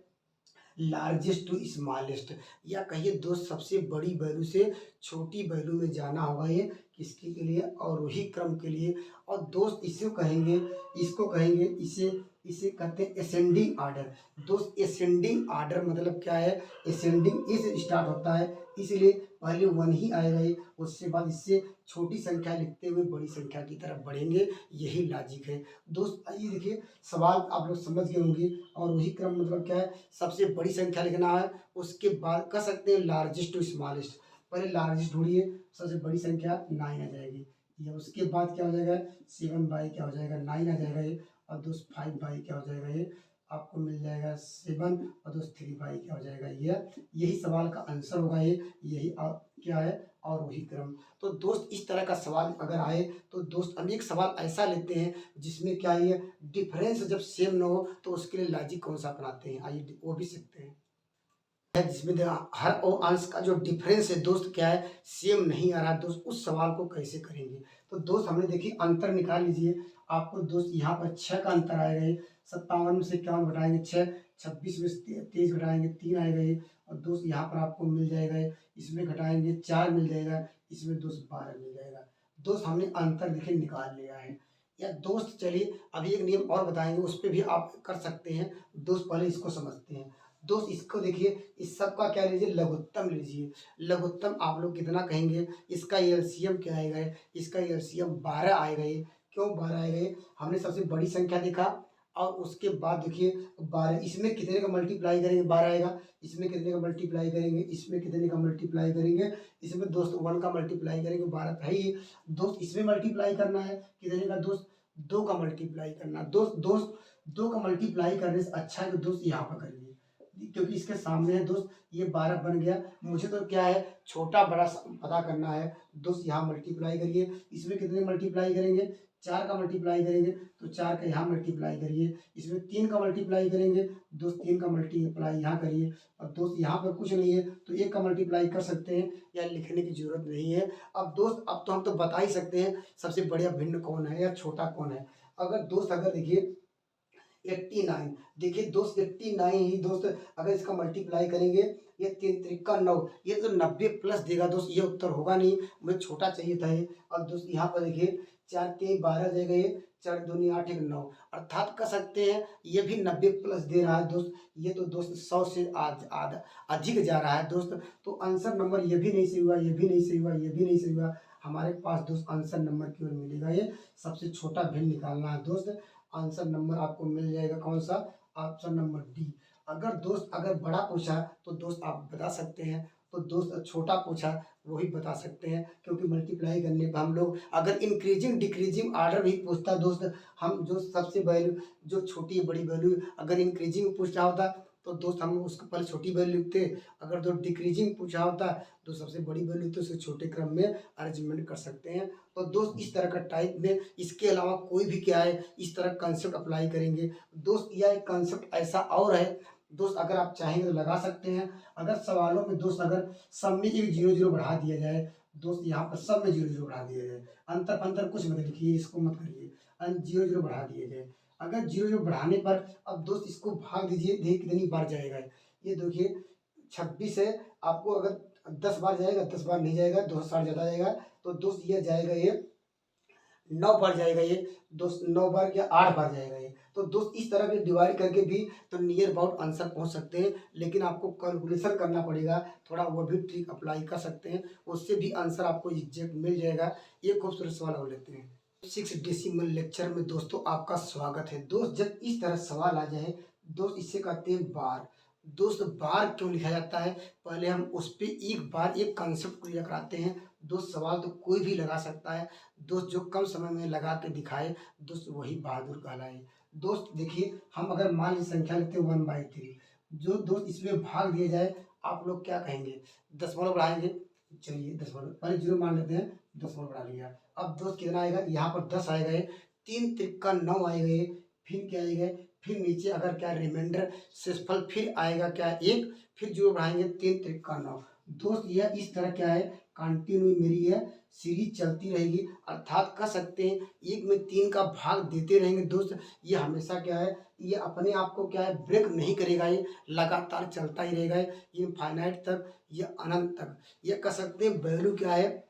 लार्जेस्ट टू स्मॉलेस्ट, या कहिए दोस्त सबसे बड़ी वैल्यू से छोटी वैल्यू में जाना होगा। ये किसके के लिए, अवरोही क्रम के लिए। और दोस्त इसको कहेंगे इसे इसे कहते हैं असेंडिंग आर्डर। दोस्त असेंडिंग आर्डर मतलब क्या है, असेंडिंग इस स्टार्ट होता है, इसलिए पहले 1 ही आएगा ये, उसके बाद इससे छोटी संख्या लिखते हुए बड़ी संख्या की तरफ बढ़ेंगे, यही लॉजिक है। दोस्त आइए देखिए सवाल आप लोग समझ गए होंगे। और वही क्रम मतलब क्या है, सबसे बड़ी संख्या लिखना है, उसके बाद कह सकते हैं लार्जेस्ट टू स्मॉलेस्ट। पहले लार्जेस्ट ढूंढिए, सबसे बड़ी संख्या 9 आ जाएगी, या उसके बाद क्या हो जाएगा 7 बाई क्या हो जाएगा 9 आ जाएगा ये, और दोस्त 5 बाई क्या हो जाएगा ये, आपको मिल जाएगा 7, और दोस्त 3 बाई क्या हो जाएगा ये। यही सवाल का आंसर होगा ये, यही क्या है, और वही क्रम। तो दोस्त इस तरह का सवाल अगर आए तो दोस्त अनेक सवाल ऐसा लेते हैं जिसमें क्या है, डिफरेंस जब सेम ना हो तो उसके लिए लॉजिक कौन सा अपनाते हैं, आइए वो भी सीखते हैं। है जिसमें हर और अंश का जो डिफरेंस है दोस्त क्या है, सेम नहीं आ रहा है दोस्त, उस सवाल को कैसे करेंगे। तो दोस्त हमने देखिए अंतर निकाल लीजिए। आपको दोस्त यहाँ पर 6 का अंतर आएगा, ये 57 में से 51 घटाएंगे 6, 26 में से 23 घटाएंगे 3 आएगा ये, और दोस्त यहाँ पर आपको मिल जाएगा ये, इसमें घटाएंगे 4 मिल जाएगा, इसमें दोस्त 12 मिल जाएगा। दोस्त हमने अंतर देखिए निकाल लिया है। या दोस्त चलिए अभी एक नियम और बताएंगे, उस पर भी आप कर सकते हैं। दोस्त पहले इसको समझते हैं। दोस्त इसको देखिए, इस सब का क्या लीजिए, लघुत्तम लीजिए। लघुत्तम आप लोग कितना कहेंगे, इसका एलसीएम क्या आएगा, इसका एलसीएम 12 आएगा। ये क्यों 12 आएगा, ये हमने सबसे बड़ी संख्या देखा, और उसके बाद देखिए 12, इसमें कितने का मल्टीप्लाई करेंगे 12 आएगा, इसमें कितने का मल्टीप्लाई करेंगे, इसमें कितने का मल्टीप्लाई करेंगे, इसमें दोस्त 1 का मल्टीप्लाई करेंगे, 12 तो है ही। दोस्त इसमें मल्टीप्लाई करना है कितने का दोस्त, 2 का मल्टीप्लाई करना। दोस्त दोस्त 2 का मल्टीप्लाई करने से अच्छा है कि दोस्त यहाँ पर करिए, क्योंकि इसके सामने है दोस्त, ये 12 बन गया। मुझे तो क्या है, छोटा बड़ा पता करना है। दोस्त यहाँ मल्टीप्लाई करिए, इसमें कितने मल्टीप्लाई करेंगे, 4 का मल्टीप्लाई करेंगे, तो 4 का यहाँ मल्टीप्लाई करिए। इसमें 3 का मल्टीप्लाई करेंगे, दोस्त 3 का मल्टीप्लाई यहाँ करिए। और दोस्त यहाँ पर कुछ नहीं है तो 1 का मल्टीप्लाई कर सकते हैं, या लिखने की जरूरत नहीं है। अब दोस्त अब तो हम तो बता ही सकते हैं सबसे बढ़िया भिन्न कौन है या छोटा कौन है। अगर दोस्त अगर देखिए 89, देखिए दोस्त 89 ही दोस्त, अगर इसका मल्टीप्लाई करेंगे, ये 3 त्रिका 9, ये तो 90 प्लस देगा दोस्त, ये उत्तर होगा नहीं, मुझे छोटा चाहिए था ये। और दोस्त यहाँ पर देखिए 4 3 12 देगा, ये 4 दूनी 8 1 9, अर्थात कह सकते हैं ये भी 90 प्लस दे रहा है दोस्त। ये तो दोस्त 100 से आधा अधिक जा रहा है दोस्त। तो आंसर नंबर ये भी नहीं सही हुआ, ये भी नहीं सही हुआ, ये भी नहीं सही हुआ। हमारे पास दोस्त आंसर नंबर की ओर मिलेगा, ये सबसे छोटा भिन्न निकालना है दोस्त। आंसर नंबर आपको मिल जाएगा कौन सा, ऑप्शन नंबर डी। अगर दोस्त अगर बड़ा पूछा तो दोस्त आप बता सकते हैं, तो दोस्त छोटा पूछा वही बता सकते हैं, क्योंकि मल्टीप्लाई करने पर हम लोग अगर इंक्रीजिंग डिक्रीजिंग आर्डर भी पूछता दोस्त, हम जो सबसे वैल्यू जो छोटी बड़ी वैल्यू अगर इंक्रीजिंग पूछ रहा होता तो दोस्त हम उसको पहले छोटी वैल्यू लिखते, अगर जो डिक्रीजिंग पूछा होता तो सबसे बड़ी वैल्यू तो उसके छोटे क्रम में अरेंजमेंट कर सकते हैं। तो दोस्त इस तरह का टाइप में, इसके अलावा कोई भी क्या है इस तरह कंसेप्ट अप्लाई करेंगे दोस्त। यह एक कंसेप्ट ऐसा और है दोस्त, अगर आप चाहेंगे तो लगा सकते हैं। अगर सवालों में दोस्त अगर सब में एक 0 0 बढ़ा दिया जाए दोस्त, यहाँ पर सब में 0 0 बढ़ा दिया जाए, अंतर फंतर कुछ मत लिखिए, इसको मत करिए, 0 0 बढ़ा दिया जाए। अगर जीरो जीरो बढ़ाने पर अब दोस्त इसको भाग दीजिए, देखिए कितनी बार जाएगा। ये देखिए 26 है, आपको अगर 10 बार जाएगा, 10 बार नहीं जाएगा, 260 ज़्यादा जाएगा, तो दोस्त ये जाएगा, ये 9 बार जाएगा, ये दोस्त 9 बार या 8 बार जाएगा ये। तो दोस्त इस तरह के डिवाइड करके भी तो नियर अबाउट आंसर पहुंच सकते हैं, लेकिन आपको कैलकुलेशन करना पड़ेगा, थोड़ा वो भी ट्रिक अप्लाई कर सकते हैं, उससे भी आंसर आपको एग्जैक्ट मिल जाएगा। ये खूबसूरत सवाल हो लेते हैं। 6 डेसिमल लेक्चर में दोस्तों आपका स्वागत है। दोस्त जब इस तरह सवाल आ जाए, दोस्त इससे कहते हैं बार। दोस्त बार क्यों लिखा जाता है, पहले हम उस पर एक बार एक कॉन्सेप्ट क्लियर कराते हैं। दोस्त सवाल तो कोई भी लगा सकता है, दोस्त जो कम समय में लगा के दिखाए दोस्त वही बहादुर कहलाए। दोस्त देखिए, हम अगर मान लीजिए संख्या लेते हैं 1/3, जो दोस्त इसमें भाग दिया जाए, आप लोग क्या कहेंगे, दशमलव बढ़ाएंगे। चलिए दशमलव पहले जीरो मान लेते हैं, दशमलव बढ़ा लिया। अब दोस्त कितना आएगा, यहाँ पर 10 आएगा, ये 3 तिक्का 9 आएगा, ये फिर क्या आएगा, फिर नीचे अगर क्या रिमाइंडर शेषफल फिर आएगा क्या 1, फिर जीरो बढ़ाएंगे, 3 तिक्का 9। दोस्त यह इस तरह क्या है, कंटिन्यू मेरी यह सीरीज चलती रहेगी, अर्थात कह सकते हैं एक में 3 का भाग देते रहेंगे दोस्त। ये हमेशा क्या है, ये अपने आप को क्या है ब्रेक नहीं करेगा, ये लगातार चलता ही रहेगा, ये फाइनाइट तक, ये अनंत तक। ये कह सकते हैं वैल्यू क्या है,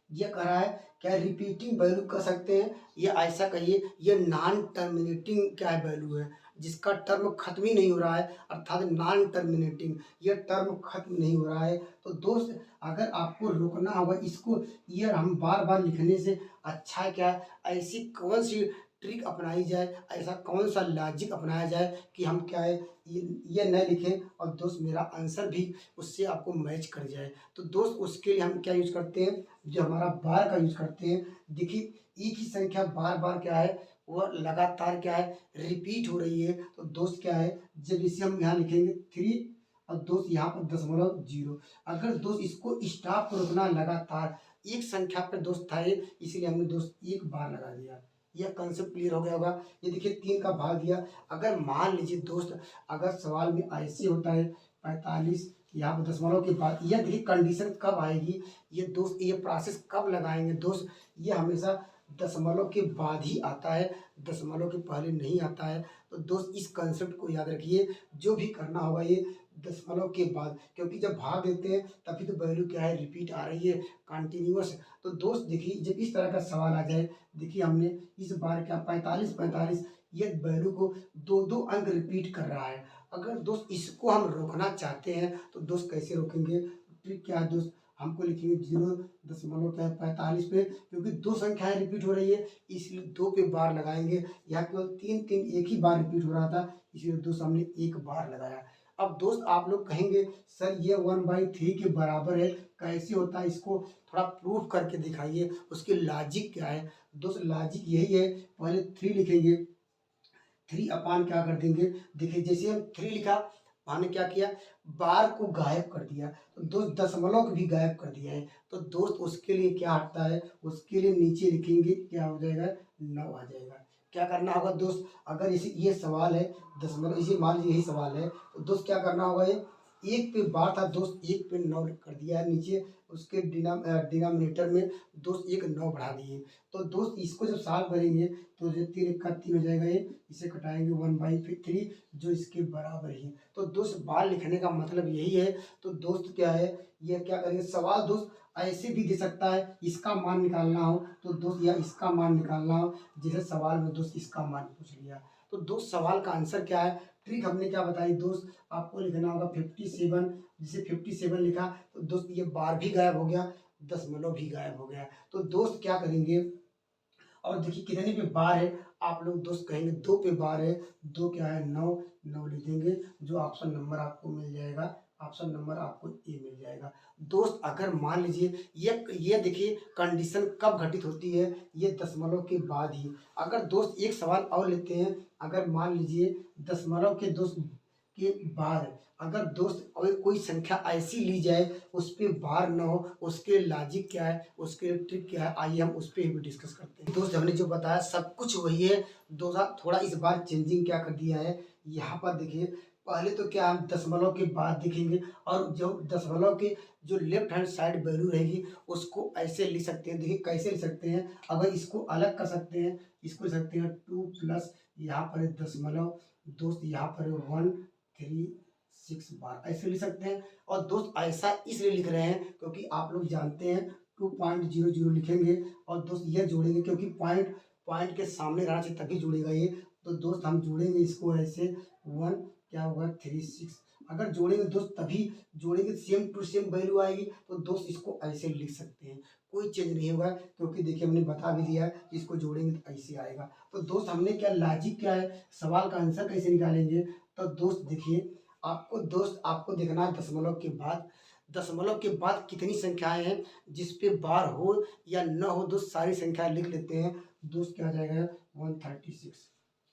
ये कह रहा है क्या रिपीटिंग वैल्यू कह सकते हैं, ये ऐसा कहिए ये नॉन टर्मिनेटिंग क्या है वैल्यू है, जिसका टर्म खत्म ही नहीं हो रहा है, अर्थात नॉन टर्मिनेटिंग, ये टर्म खत्म नहीं हो रहा है। तो दोस्त अगर आपको रोकना होगा इसको, ये हम बार बार लिखने से अच्छा क्या है, ऐसी कौन सी ट्रिक अपनाई जाए, ऐसा कौन सा लॉजिक अपनाया जाए कि हम क्या है ये न लिखें और दोस्त मेरा आंसर भी उससे आपको मैच कर जाए। तो दोस्त उसके लिए हम क्या यूज करते हैं, जो हमारा बार का यूज करते हैं। देखिए एक ही संख्या बार बार क्या है, वह लगातार क्या है रिपीट हो रही है, तो दोस्त क्या है जब इसे हम यहाँ लिखेंगे 3 और दोस्त यहाँ पर 0.0, अगर दोस्त इसको स्टॉप को रोकना लगातार एक संख्या पर दोस्त था ये, इसलिए हमने दोस्त एक बार लगा दिया। यह कंसेप्ट क्लियर हो गया होगा। ये देखिए 3 का भाग दिया, अगर मान लीजिए दोस्त अगर सवाल में ऐसे होता है 45, यहाँ पर दशमलव के बाद, यह देखिए कंडीशन कब आएगी, ये दोस्त ये प्रोसेस कब लगाएंगे दोस्त, ये हमेशा दशमलव के बाद ही आता है, दशमलव के पहले नहीं आता है। तो दोस्त इस कंसेप्ट को याद रखिए, जो भी करना होगा ये दशमलव के बाद, क्योंकि जब भाग देते हैं तभी तो वैल्यू क्या है रिपीट आ रही है कंटिन्यूअस। तो दोस्त देखिए जब इस तरह का सवाल आ जाए, देखिए हमने इस बार क्या 45 ये वैल्यू को 2 अंक रिपीट कर रहा है। अगर दोस्त इसको हम रोकना चाहते हैं तो दोस्त कैसे रोकेंगे, ट्रिक क्या है दोस्त, हमको लिखेंगे 0.45 पे, क्योंकि 2 संख्याएं रिपीट हो रही है इसलिए 2 पे बार लगाएंगे। यहाँ केवल 3 एक ही बार रिपीट हो रहा था, इसलिए दोस्त हमने एक बार लगाया। अब दोस्त आप लोग कहेंगे सर ये 1/3 के बराबर है, कैसे होता है, इसको थोड़ा प्रूफ करके दिखाइए, उसकी लॉजिक क्या है। दोस्त लॉजिक यही है, पहले 3 लिखेंगे, 3 अपान क्या कर देंगे, देखिए जैसे हम 3 लिखा, हमने क्या किया बार को गायब कर दिया, तो दोस्त दशमलव को भी गायब कर दिया है। तो दोस्त उसके लिए क्या हटता है, उसके लिए नीचे लिखेंगे क्या हो जाएगा 9 आ जाएगा। क्या करना होगा दोस्त, अगर इसे ये सवाल है दशमलव, इसे मान लीजिए यही सवाल है, तो दोस्त क्या करना होगा, ये एक पे बार था दोस्त, एक पे 9 कर दिया है नीचे, उसके डिनोमिनेटर में दोस्त एक 9 बढ़ा दिए। तो दोस्त इसको जब सॉल्व करेंगे तो जो 3 का 3 हो जाएगा, ये इसे घटाएंगे 1/3 जो इसके बराबर ही। तो दोस्त बार लिखने का मतलब यही है। तो दोस्त क्या है, ये क्या करेंगे सवाल दोस्त ऐसे भी दे सकता है, इसका मान निकालना हो तो दोस्त, या इसका मान निकालना हो, जैसे सवाल में दोस्त इसका मान पूछ लिया। तो दोस्त सवाल का आंसर क्या है, ट्रिक हमने क्या बताई दोस्त, आपको लिखना होगा 57, जिसे 57 लिखा तो दोस्त ये बार भी गायब हो गया, दशमलव भी गायब हो गया। तो दोस्त क्या करेंगे, और देखिए कितने पे बार है, आप लोग दोस्त कहेंगे 2 पे बार है, 2 क्या है 9, 9 लिख देंगे, जो ऑप्शन नंबर आपको मिल जाएगा, ऑप्शन नंबर आपको ए मिल जाएगा। दोस्त अगर मान लीजिए ये देखिए कंडीशन कब घटित होती है, ये दशमलव के बाद ही। अगर दोस्त एक सवाल और लेते हैं, अगर मान लीजिए दशमलव के दोस्त के बाद अगर दोस्त कोई संख्या ऐसी ली जाए उस पे बार न हो, उसके लॉजिक क्या है, उसके ट्रिक क्या है, आइए हम उस पर भी डिस्कस करते हैं। दोस्त हमने जो बताया सब कुछ वही है, थोड़ा इस बार चेंजिंग क्या कर दिया है, यहाँ पर देखिए पहले तो क्या हम दशमलव के बाद देखेंगे, और जो दशमलव के जो लेफ्ट हैंड साइड वैल्यू रहेगी उसको ऐसे लिख सकते हैं। देखिए कैसे लिख सकते हैं, अगर इसको अलग कर सकते हैं, इसको लिख सकते हैं 2 प्लस यहाँ पर है दशमलव, दोस्त यहाँ पर है 136 बार, ऐसे लिख सकते हैं। और दोस्त ऐसा इसलिए लिख रहे हैं क्योंकि आप लोग जानते हैं 2.00 लिखेंगे और दोस्त यह जोड़ेंगे क्योंकि पॉइंट पॉइंट के सामने रहना चाहिए तभी जुड़ेगा ये। तो दोस्त हम जोड़ेंगे इसको ऐसे 1 क्या होगा 36, अगर जोड़ेंगे दोस्त तभी जोड़ेंगे सेम टू सेम वैल्यू आएगी। तो दोस्त इसको ऐसे लिख सकते हैं, कोई चेंज नहीं होगा क्योंकि देखिए हमने बता भी दिया है कि इसको जोड़ेंगे तो ऐसे आएगा। तो दोस्त हमने क्या लॉजिक क्या है, सवाल का आंसर कैसे निकालेंगे। तो दोस्त देखिए आपको देखना है दशमलव के बाद कितनी संख्याएं हैं जिस पे बार हो या न हो, दोस्त सारी संख्याएं लिख लेते हैं। दोस्त क्या आ जाएगा 136,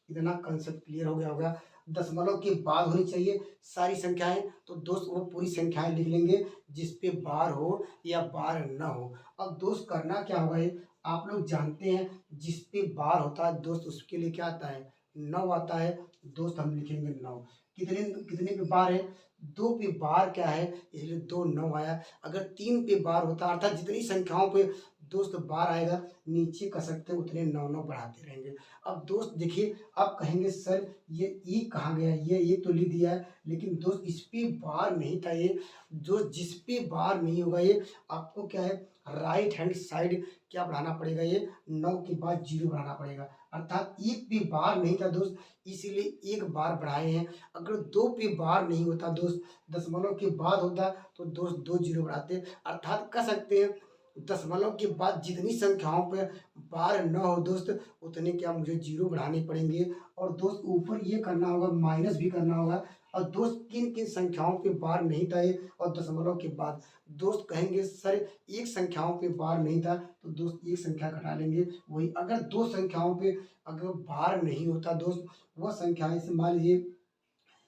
इतना कंसेप्ट क्लियर हो गया होगा। दशमलव के बाद होनी चाहिए सारी संख्याएं, तो दोस्त वो पूरी संख्याएं लिख लेंगे जिस पे बार हो या बार न हो। अब दोस्त करना क्या होगा, ये आप लोग जानते हैं जिस पे बार होता है दोस्त उसके लिए क्या आता है 9 आता है। दोस्त हम लिखेंगे 9, कितने कितने पे बार है 2 पे बार क्या है, इसलिए 2 9 आया। अगर 3 पे बार होता अर्थात जितनी संख्याओं पे दोस्त बार आएगा नीचे कर सकते हैं उतने 9 9 बढ़ाते रहेंगे। अब दोस्त देखिए आप कहेंगे सर ये ई कहाँ गया, ये तो लिख दिया है लेकिन दोस्त इस पे बार नहीं था, ये जो जिस पे बार नहीं होगा ये आपको क्या है राइट हैंड साइड क्या बढ़ाना पड़ेगा, ये 9 के बाद 0 बढ़ाना पड़ेगा। अर्थात एक पे बार नहीं था दोस्त इसीलिए एक बार बढ़ाए हैं। अगर 2 पे बार नहीं होता दोस्त दशमलव के बाद होता तो दोस्त 2 0 बढ़ाते। अर्थात कह सकते हैं दशमलव के बाद जितनी संख्याओं पे बार न हो दोस्त उतने क्या मुझे 0 बढ़ाने पड़ेंगे। और दोस्त ऊपर ये करना होगा माइनस भी करना होगा। और दोस्त किन किन संख्याओं पे बार नहीं था ये और दशमलव के बाद, दोस्त कहेंगे सर एक संख्याओं पे बार नहीं था तो दोस्त एक संख्या घटा लेंगे वही। अगर दो संख्याओं पे अगर बार नहीं होता दोस्त वह संख्याएं से मान लीजिए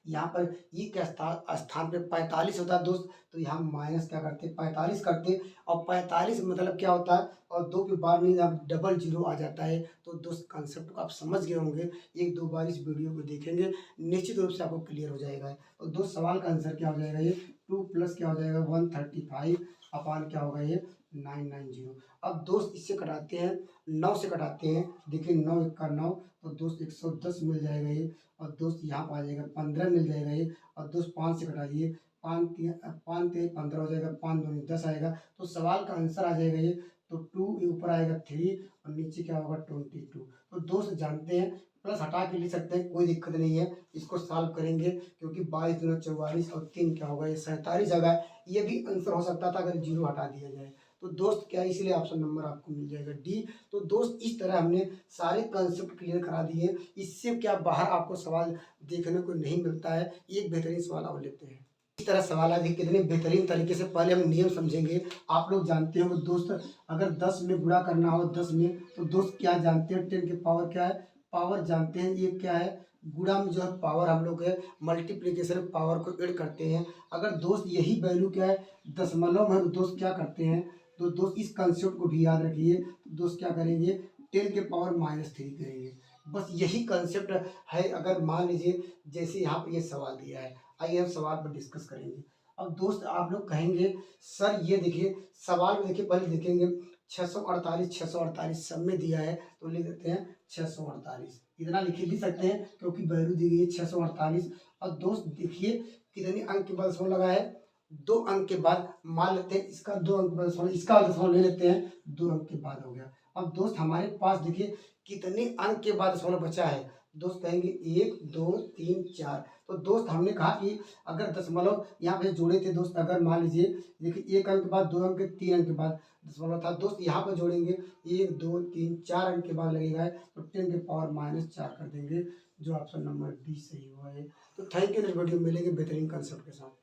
यहाँ पर ई के स्थान पे 45 होता है दोस्त, तो यहाँ माइनस क्या करते 45 करते। और 45 मतलब क्या होता है और 2 पे बार नहीं आप डबल 0 आ जाता है। तो दोस्त कॉन्सेप्ट को आप समझ गए होंगे, एक दो बार इस वीडियो को देखेंगे निश्चित रूप से आपको क्लियर हो जाएगा। तो दोस्त सवाल का आंसर क्या हो जाएगा, ये 2 प्लस क्या हो जाएगा 135 अपान क्या होगा ये 990। अब दोस्त इससे कटाते हैं 9 से कटाते हैं, देखिए 9 1 का 9 तो दोस्त 110 मिल जाएगा ये। और दोस्त यहाँ पर आ जाएगा 15 मिल जाएगा ये। और दोस्त 5 से घटाइए 5 3 15 हो जाएगा, 5 दूनी 10 आएगा। तो सवाल का आंसर आ जाएगा ये। तो 2 ऊपर आएगा 3 और नीचे क्या होगा 22। तो दोस्त जानते हैं प्लस हटा के लिख सकते हैं कोई दिक्कत नहीं है, इसको सॉल्व करेंगे क्योंकि 22 दूना 44 और 3 क्या होगा ये 47 होगा। ये भी आंसर हो सकता था अगर 0 हटा दिया जाए। तो दोस्त क्या इसलिए ऑप्शन नंबर आपको मिल जाएगा डी। तो दोस्त इस तरह हमने सारे कंसेप्ट क्लियर करा दिए। इससे क्या बाहर आपको सवाल देखने को नहीं मिलता है। एक बेहतरीन सवाल और लेते हैं। इस तरह सवाल आदि कितने बेहतरीन तरीके से पहले हम नियम समझेंगे। आप लोग जानते हो दोस्त अगर 10 में गुणा करना हो 10 में तो दोस्त क्या जानते हैं 10 के पावर क्या है, पावर जानते हैं ये क्या है, गुणा में जो है पावर हम लोग है मल्टीप्लीकेशन पावर को ऐड करते हैं। अगर दोस्त यही वैल्यू क्या है दशमलव में तो दोस्त क्या करते हैं, तो दोस्त इस कंसेप्ट को भी याद रखिए। तो दोस्त क्या करेंगे 10 के पावर -3 करेंगे। बस यही कंसेप्ट है। अगर मान लीजिए जैसे यहाँ पर ये सवाल दिया है, आइए हम सवाल पर डिस्कस करेंगे। अब दोस्त आप लोग कहेंगे सर ये देखिए सवाल में देखिए पहले देखेंगे 648 सब में दिया है तो लिख देते हैं 648, इतना लिख सकते हैं क्योंकि वैल्यू दी गई है 648। और दोस्त देखिए कितने अंक के बाद दशमलव लगा है 2 अंक के बाद, मान लेते हैं इसका 2 अंक के बाद दशमलव, इसका दशमलव ले लेते हैं 2 अंक के बाद हो गया। अब दोस्त हमारे पास देखिए कितने अंक के बाद दशमलव बचा है, दोस्त कहेंगे 1 2 3 4। तो दोस्त हमने कहा कि अगर दशमलव यहाँ पे जोड़े थे दोस्त, अगर मान लीजिए देखिए 1 अंक के बाद 2 अंक 3 अंक के बाद दशमलव था दोस्त, यहाँ पर जोड़ेंगे 1 2 3 4 अंक के बाद लगेगा तो 10 के पावर -4 कर देंगे, जो ऑप्शन नंबर डी सही हुआ है। तो थैंक यू, नेक्स्ट वीडियो मिलेंगे बेहतरीन कंसेप्ट के साथ।